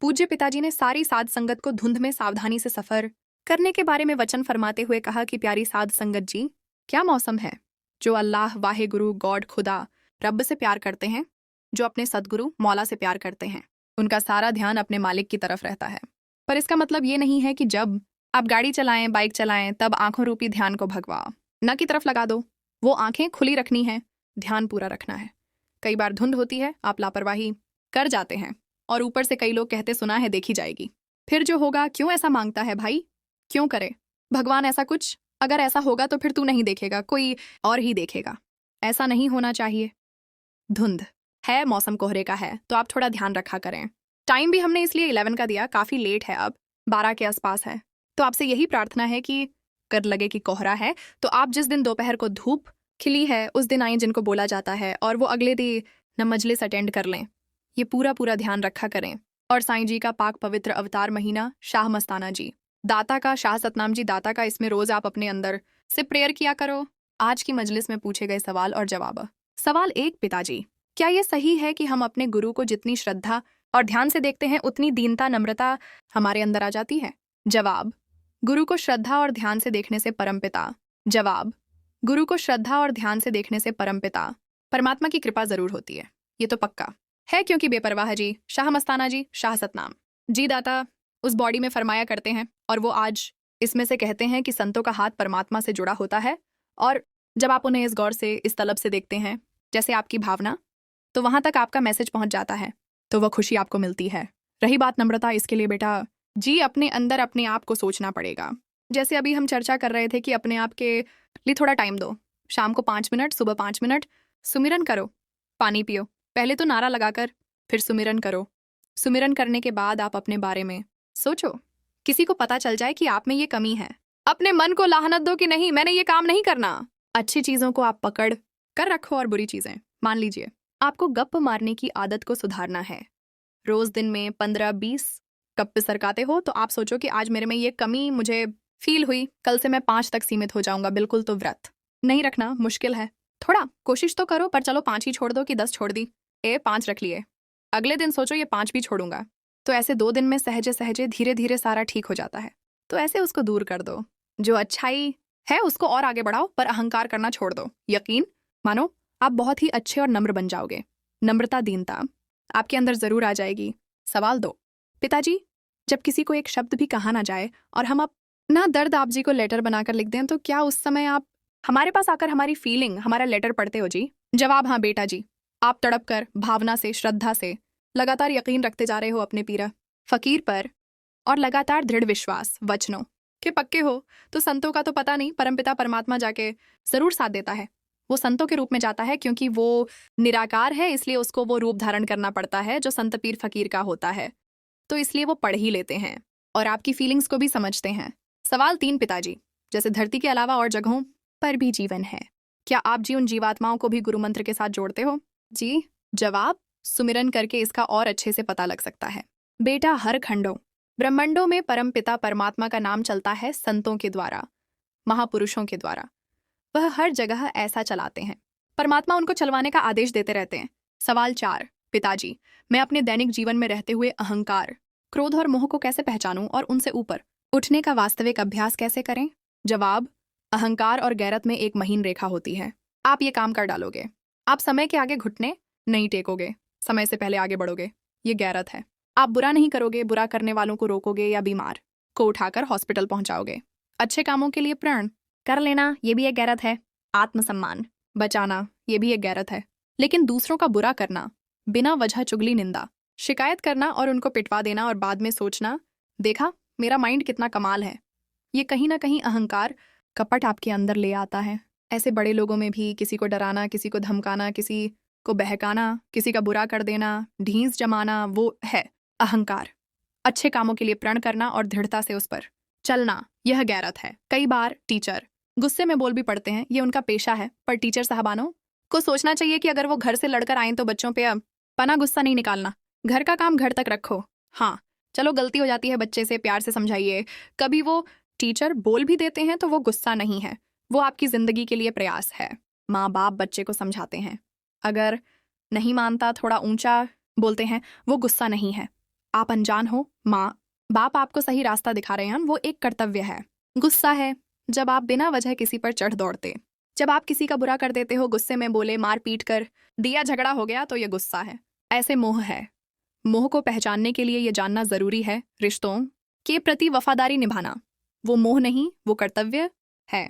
पूज्य पिताजी ने सारी साध संगत को धुंध में सावधानी से सफर करने के बारे में वचन फरमाते हुए कहा कि प्यारी साध संगत जी, क्या मौसम है। जो अल्लाह वाहे गुरु गॉड खुदा रब से प्यार करते हैं, जो अपने सदगुरु मौला से प्यार करते हैं, उनका सारा ध्यान अपने मालिक की तरफ रहता है। पर इसका मतलब ये नहीं है कि जब आप गाड़ी चलाएं, बाइक चलाएं, तब आंखों रूपी ध्यान को भगवा न की तरफ लगा दो। वो आंखें खुली रखनी है, ध्यान पूरा रखना है। कई बार धुंध होती है, आप लापरवाही कर जाते हैं और ऊपर से कई लोग कहते सुना है देखी जाएगी। फिर जो होगा क्यों ऐसा मांगता है भाई, क्यों करे भगवान ऐसा कुछ। अगर ऐसा होगा तो फिर तू नहीं देखेगा, कोई और ही देखेगा। ऐसा नहीं होना चाहिए। धुंध है, मौसम कोहरे का है, तो आप थोड़ा ध्यान रखा करें। टाइम भी हमने इसलिए 11 का दिया, काफ़ी लेट है, अब 12 के आसपास है। तो आपसे यही प्रार्थना है कि कर लगे कि कोहरा है तो आप जिस दिन दोपहर को धूप खिली है उस दिन आए जिनको बोला जाता है, और वो अगले दिन न मजलिस अटेंड कर लें। ये पूरा ध्यान रखा करें। और साईं जी का पाक पवित्र अवतार महीना शाह मस्ताना जी दाता का, शाह सतनाम जी दाता का, इसमें रोज आप अपने अंदर से प्रेयर किया करो। आज की मजलिस में पूछे गए सवाल और जवाब। सवाल 1, पिताजी, क्या ये सही है कि हम अपने गुरु को जितनी श्रद्धा और ध्यान से देखते हैं उतनी दीनता नम्रता हमारे अंदर आ जाती है? जवाब, गुरु को श्रद्धा और ध्यान से देखने से परमपिता जवाब, गुरु को श्रद्धा और ध्यान से देखने से परमपिता परमात्मा की कृपा जरूर होती है। ये तो पक्का है, क्योंकि बेपरवाह जी, शाह मस्ताना जी, शाह सतनाम जी दाता उस बॉडी में फरमाया करते हैं, और वो आज इसमें से कहते हैं कि संतों का हाथ परमात्मा से जुड़ा होता है, और जब आप उन्हें इस गौर से, इस तलब से देखते हैं जैसे आपकी भावना, तो वहां तक आपका मैसेज पहुंच जाता है, तो वह खुशी आपको मिलती है। रही बात नम्रता, इसके लिए बेटा जी अपने अंदर अपने आप को सोचना पड़ेगा। जैसे अभी हम चर्चा कर रहे थे कि अपने आप के लिए थोड़ा टाइम दो। शाम को 5 मिनट, सुबह 5 मिनट सुमिरन करो, पानी पियो, पहले तो नारा लगाकर फिर सुमिरन करो। सुमिरन करने के बाद आप अपने बारे में सोचो। किसी को पता चल जाए कि आप में ये कमी है, अपने मन को लाहनत दो कि नहीं, मैंने ये काम नहीं करना। अच्छी चीजों को आप पकड़ कर रखो और बुरी चीजें मान लीजिए। आपको गप मारने की आदत को सुधारना है। रोज दिन में 15-20 गप सरकाते हो, तो आप सोचो कि आज मेरे में ये कमी मुझे फील हुई, कल से मैं 5 तक सीमित हो जाऊंगा। बिल्कुल तो व्रत नहीं रखना मुश्किल है, थोड़ा कोशिश तो करो, पर चलो 5 ही छोड़ दो कि 10 छोड़ दी, 5 रख लिए। अगले दिन सोचो ये 5 भी छोड़ूंगा। तो ऐसे 2 दिन में सहजे सहजे धीरे धीरे सारा ठीक हो जाता है। तो ऐसे उसको दूर कर दो। जो अच्छाई है उसको और आगे बढ़ाओ, पर अहंकार करना छोड़ दो। यकीन मानो आप बहुत ही अच्छे और नम्र बन जाओगे। नम्रता, दीनता आपके अंदर जरूर आ जाएगी। सवाल 2, पिताजी, जब किसी को एक शब्द भी कहा ना जाए और हम अपना दर्द आप जी को लेटर बनाकर लिख दें, तो क्या उस समय आप हमारे पास आकर हमारी फीलिंग, हमारा लेटर पढ़ते हो जी? जवाब, हाँ बेटा जी। आप तड़प कर, भावना से, श्रद्धा से लगातार यकीन रखते जा रहे हो अपने पीरा फकीर पर, और लगातार दृढ़ विश्वास वचनों के पक्के हो। तो संतों का तो पता नहीं, परमपिता परमात्मा जाके जरूर साथ देता है। वो संतों के रूप में जाता है, क्योंकि वो निराकार है, इसलिए उसको वो रूप धारण करना पड़ता है जो संत पीर फकीर का होता है। तो इसलिए वो पढ़ ही लेते हैं और आपकी फीलिंग्स को भी समझते हैं। सवाल 3, पिताजी, जैसे धरती के अलावा और जगहों पर भी जीवन है, क्या आप जी उन जीवात्माओं को भी गुरु मंत्र के साथ जोड़ते हो? जी। जवाब, सुमिरन करके इसका और अच्छे से पता लग सकता है। बेटा, हर खंडों ब्रह्मांडों में परमपिता परमात्मा का नाम चलता है संतों के द्वारा, महापुरुषों के द्वारा। वह हर जगह ऐसा चलाते हैं, परमात्मा उनको चलवाने का आदेश देते रहते हैं। सवाल 4, पिताजी, मैं अपने दैनिक जीवन में रहते हुए अहंकार, क्रोध और मोह को कैसे पहचानूं और उनसे ऊपर उठने का वास्तविक अभ्यास कैसे करें? जवाब, अहंकार और गैरत में एक महीन रेखा होती है। आप ये काम कर डालोगे, आप समय के आगे घुटने नहीं टेकोगे, समय से पहले आगे बढ़ोगे। ये गैरत है। आप बुरा नहीं करोगे, बुरा करने वालों को रोकोगे या बीमार को उठाकर हॉस्पिटल पहुंचाओगे। अच्छे कामों के लिए प्रण कर लेना, ये भी एक गैरत है। आत्मसम्मान बचाना, ये भी एक गैरत है। लेकिन दूसरों का बुरा करना, बिना वजह चुगली, निंदा, शिकायत करना और उनको पिटवा देना और बाद में सोचना, देखा मेरा माइंड कितना कमाल है, ये कहीं ना कहीं अहंकार, कपट आपके अंदर ले आता है। ऐसे बड़े लोगों में भी किसी को डराना, किसी को धमकाना, किसी को बहकाना, किसी का बुरा कर देना, ढींस जमाना, वो है अहंकार। अच्छे कामों के लिए प्रण करना और दृढ़ता से उस पर चलना, यह गैरत है। कई बार टीचर गुस्से में बोल भी पड़ते हैं, ये उनका पेशा है, पर टीचर साहबानों को सोचना चाहिए कि अगर वो घर से लड़कर आए तो बच्चों पे अब पना गुस्सा नहीं निकालना, घर का काम घर तक रखो। हाँ चलो गलती हो जाती है बच्चे से, प्यार से समझाइए। कभी वो टीचर बोल भी देते हैं तो वो गुस्सा नहीं है, वो आपकी जिंदगी के लिए प्रयास है। माँ बाप बच्चे को समझाते हैं, अगर नहीं मानता थोड़ा ऊंचा बोलते हैं, वो गुस्सा नहीं है, आप अनजान हो, माँ बाप आपको सही रास्ता दिखा रहे हैं, वो एक कर्तव्य है। गुस्सा है, जब आप बिना वजह किसी पर चढ़ दौड़ते, जब आप किसी का बुरा कर देते हो, गुस्से में बोले, मार पीट कर दिया, झगड़ा हो गया, तो ये गुस्सा है। ऐसे मोह है। मोह को पहचानने के लिए ये जानना जरूरी है, रिश्तों के प्रति वफादारी निभाना वो मोह नहीं, वो कर्तव्य है।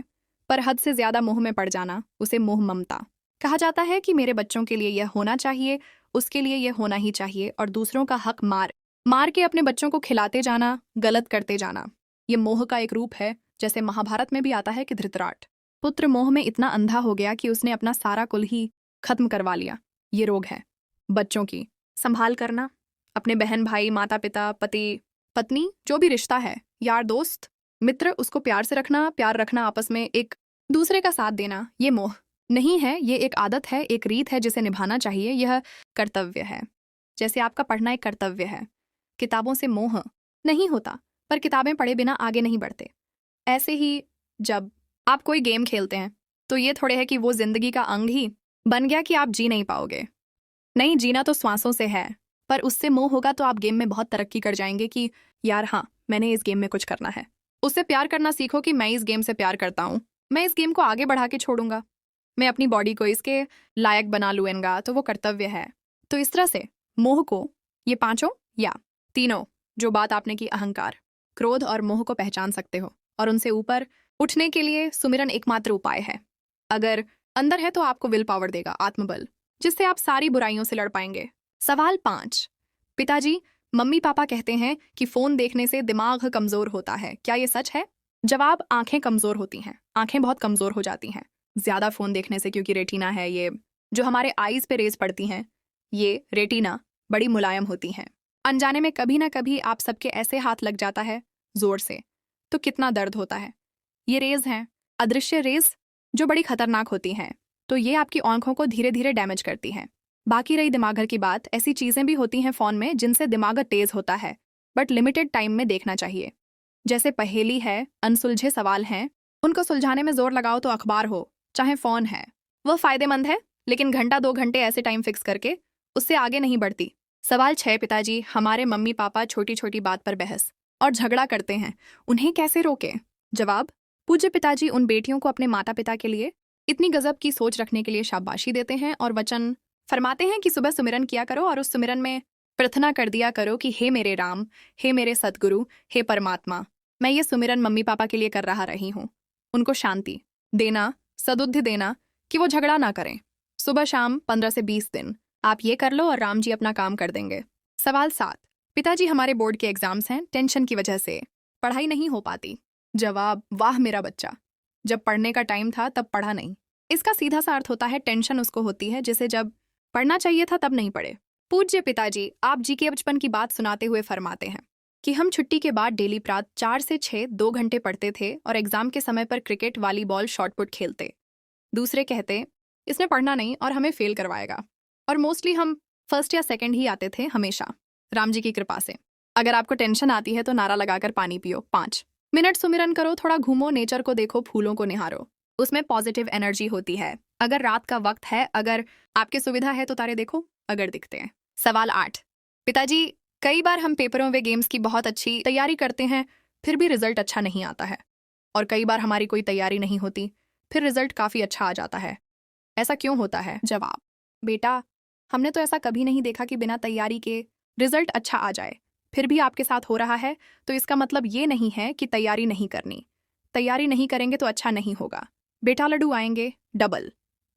पर हद से ज्यादा मोह में पड़ जाना, उसे मोह ममता कहा जाता है कि मेरे बच्चों के लिए यह होना चाहिए, उसके लिए यह होना ही चाहिए, और दूसरों का हक मार मार के अपने बच्चों को खिलाते जाना, गलत करते जाना। ये मोह का एक रूप है। जैसे महाभारत में भी आता है कि धृतराष्ट्र पुत्र मोह में इतना अंधा हो गया कि उसने अपना सारा कुल ही खत्म करवा लिया। ये रोग है। बच्चों की संभाल करना, अपने बहन भाई, माता पिता, पति पत्नी, जो भी रिश्ता है, यार दोस्त मित्र, उसको प्यार से रखना, प्यार रखना, आपस में एक दूसरे का साथ देना, ये मोह नहीं है। ये एक आदत है, एक रीत है जिसे निभाना चाहिए। यह कर्तव्य है। जैसे आपका पढ़ना एक कर्तव्य है। किताबों से मोह नहीं होता, पर किताबें पढ़े बिना आगे नहीं बढ़ते। ऐसे ही जब आप कोई गेम खेलते हैं तो ये थोड़े है कि वो जिंदगी का अंग ही बन गया कि आप जी नहीं पाओगे। नहीं, जीना तो श्वासों से है, पर उससे मोह होगा तो आप गेम में बहुत तरक्की कर जाएंगे कि यार हाँ, मैंने इस गेम में कुछ करना है। उससे प्यार करना सीखो कि मैं इस गेम से प्यार करता हूँ, मैं इस गेम को आगे बढ़ा के छोड़ूंगा, मैं अपनी बॉडी को इसके लायक बना लूँगा, तो वो कर्तव्य है। तो इस तरह से मोह को, ये पांचों या तीनों जो बात आपने की, अहंकार, क्रोध और मोह को पहचान सकते हो, और उनसे ऊपर उठने के लिए सुमिरन एकमात्र उपाय है। अगर अंदर है तो आपको विल पावर देगा, आत्मबल, जिससे आप सारी बुराइयों से लड़ पाएंगे। सवाल 5। पिताजी, मम्मी पापा कहते हैं कि फोन देखने से दिमाग कमजोर होता है, क्या ये सच है? जवाब, आंखें कमजोर होती हैं, आंखें बहुत कमजोर हो जाती हैं ज्यादा फोन देखने से, क्योंकि रेटिना है, ये जो हमारे आईज पे रेज पड़ती हैं, ये रेटिना बड़ी मुलायम होती हैं। अनजाने में कभी ना कभी आप सबके ऐसे हाथ लग जाता है जोर से, तो कितना दर्द होता है। ये रेज हैं, अदृश्य रेज, जो बड़ी खतरनाक होती हैं। तो ये आपकी आंखों को धीरे धीरे डैमेज करती हैं। बाकी रही दिमागर की बात, ऐसी चीजें भी होती हैं फोन में जिनसे दिमाग तेज होता है, बट लिमिटेड टाइम में देखना चाहिए। जैसे पहेली है, अनसुलझे सवाल हैं, उनको सुलझाने में जोर लगाओ तो अखबार हो चाहे फोन है, वह फायदेमंद है, लेकिन घंटा 2 घंटे ऐसे टाइम फिक्स करके उससे आगे नहीं बढ़ती। सवाल 6। पिताजी, हमारे मम्मी पापा छोटी छोटी बात पर बहस और झगड़ा करते हैं, उन्हें कैसे रोके? जवाब, पूज्य पिताजी उन बेटियों को अपने माता पिता के लिए इतनी गजब की सोच रखने के लिए शाबाशी देते हैं और वचन फरमाते हैं कि सुबह सुमिरन किया करो और उस सुमिरन में प्रार्थना कर दिया करो कि हे मेरे राम, हे मेरे सतगुरु, हे परमात्मा, मैं ये सुमिरन मम्मी पापा के लिए कर रही हूँ। उनको शांति देना, सदुद्धि देना कि वो झगड़ा ना करें। सुबह शाम 15 से 20 दिन आप ये कर लो और राम जी अपना काम कर देंगे। सवाल 7। पिताजी, हमारे बोर्ड के एग्जाम्स हैं, टेंशन की वजह से पढ़ाई नहीं हो पाती। जवाब, वाह मेरा बच्चा, जब पढ़ने का टाइम था तब पढ़ा नहीं। इसका सीधा सा अर्थ होता है टेंशन उसको होती है जिसे जब पढ़ना चाहिए था तब नहीं पढ़े। पूज्य पिताजी, आप जी के बचपन की बात सुनाते हुए फरमाते हैं कि हम छुट्टी के बाद डेली प्रात 4 से 6 2 घंटे पढ़ते थे और एग्जाम के समय पर क्रिकेट, वॉलीबॉल, शॉटपुट खेलते। दूसरे कहते इसने पढ़ना नहीं और हमें फेल करवाएगा, और मोस्टली हम फर्स्ट या सेकंड ही आते थे हमेशा, राम जी की कृपा से। अगर आपको टेंशन आती है तो नारा लगाकर पानी पियो, 5 मिनट सुमिरन करो, थोड़ा घूमो, नेचर को देखो, फूलों को निहारो, उसमें पॉजिटिव एनर्जी होती है। अगर रात का वक्त है, अगर आपकी सुविधा है तो तारे देखो अगर दिखते हैं। सवाल 8। पिताजी, कई बार हम पेपरों व गेम्स की बहुत अच्छी तैयारी करते हैं, फिर भी रिजल्ट अच्छा नहीं आता है, और कई बार हमारी कोई तैयारी नहीं होती, फिर रिजल्ट काफ़ी अच्छा आ जाता है, ऐसा क्यों होता है? जवाब, बेटा, हमने तो ऐसा कभी नहीं देखा कि बिना तैयारी के रिजल्ट अच्छा आ जाए, फिर भी आपके साथ हो रहा है, तो इसका मतलब ये नहीं है कि तैयारी नहीं करनी। तैयारी नहीं करेंगे तो अच्छा नहीं होगा। बेटा, लड्डू आएंगे डबल,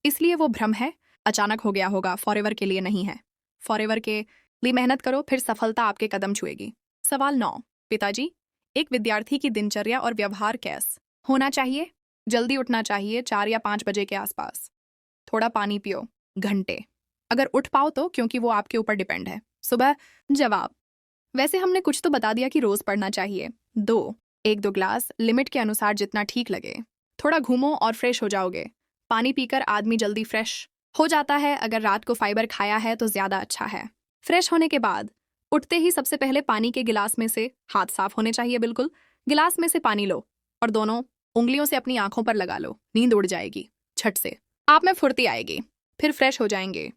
इसलिए वो भ्रम है, अचानक हो गया होगा, फॉरएवर के लिए नहीं है। फॉरएवर के लिए मेहनत करो, फिर सफलता आपके कदम छुएगी। सवाल 9। पिताजी, एक विद्यार्थी की दिनचर्या और व्यवहार कैस होना चाहिए? जल्दी उठना चाहिए, 4 या 5 बजे के आसपास। थोड़ा पानी पियो, घंटे, अगर उठ पाओ तो, क्योंकि वो आपके ऊपर डिपेंड है। सुबह, जवाब, वैसे हमने कुछ तो बता दिया कि रोज पढ़ना चाहिए। 2 1-2 ग्लास, लिमिट के अनुसार जितना ठीक लगे। थोड़ा घूमो और फ्रेश हो जाओगे। पानी पीकर आदमी जल्दी फ्रेश हो जाता है, अगर रात को फाइबर खाया है तो ज्यादा अच्छा है। फ्रेश होने के बाद उठते ही सबसे पहले पानी के गिलास में से, हाथ साफ होने चाहिए बिल्कुल, गिलास में से पानी लो और दोनों उंगलियों से अपनी आंखों पर लगा लो, नींद उड़ जाएगी झट से, आप में फुर्ती आएगी, फिर फ्रेश हो जाएंगे।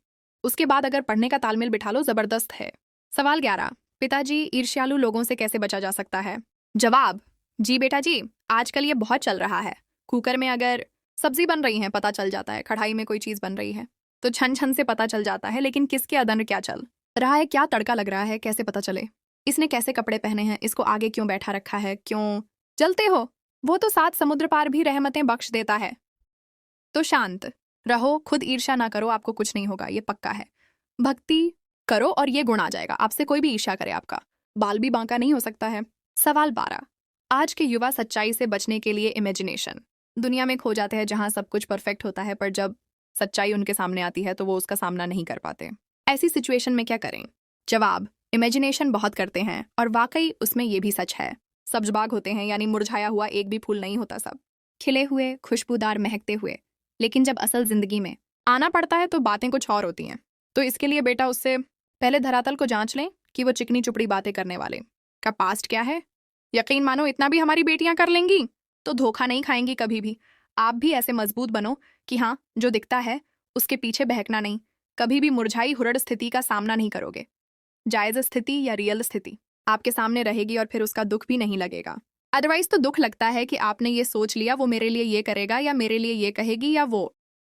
उसके बाद अगर पढ़ने का तालमेल बिठा लो, जबरदस्त है। सवाल 11। पिताजी, ईर्ष्यालु लोगों से कैसे बचा जा सकता है? जवाब, जी बेटा जी, आजकल ये बहुत चल रहा है। कुकर में अगर सब्जी बन रही है पता चल जाता है, कढ़ाई में कोई चीज बन रही है तो छन छन से पता चल जाता है, लेकिन किसके अदन क्या चल रहा है, क्या तड़का लग रहा है, कैसे पता चले? इसने कैसे कपड़े पहने हैं, इसको आगे क्यों बैठा रखा है, क्यों जलते हो? वो तो 7 समुद्र पार भी रहमतें बख्श देता है। तो शांत रहो, खुद ईर्ष्या ना करो, आपको कुछ नहीं होगा, ये पक्का है। भक्ति करो और ये गुण आ जाएगा, आपसे कोई भी ईर्ष्या करे आपका बाल भी बांका नहीं हो सकता है। सवाल 12, आज के युवा सच्चाई से बचने के लिए इमेजिनेशन दुनिया में खो जाते हैं जहां सब कुछ परफेक्ट होता है, पर जब सच्चाई उनके सामने आती है तो वो उसका सामना नहीं कर पाते। ऐसी सिचुएशन में क्या करें? जवाब, इमेजिनेशन बहुत करते हैं और वाकई उसमें ये भी सच है। सब्जबाग होते हैं, यानी मुरझाया हुआ एक भी फूल नहीं होता, सब खिले हुए, खुशबूदार, महकते हुए। लेकिन जब असल जिंदगी में आना पड़ता है तो बातें कुछ और होती हैं। तो इसके लिए बेटा उससे पहले धरातल को जांच लें कि वो चिकनी चुपड़ी बातें करने वाले का पास्ट क्या है। यकीन मानो इतना भी हमारी बेटियां कर लेंगी तो धोखा नहीं खाएंगी कभी भी। आप भी ऐसे मजबूत बनो कि हाँ, जो दिखता है उसके पीछे बहकना नहीं, कभी भी मुरझाई हुरड़ स्थिति का सामना नहीं करोगे। जायज स्थिति या रियल स्थिति आपके सामने रहेगी और फिर उसका दुख भी नहीं लगेगा। अदरवाइज तो दुख लगता है कि आपने ये सोच लिया वो मेरे लिए ये करेगा या मेरे लिए ये कहेगी या वो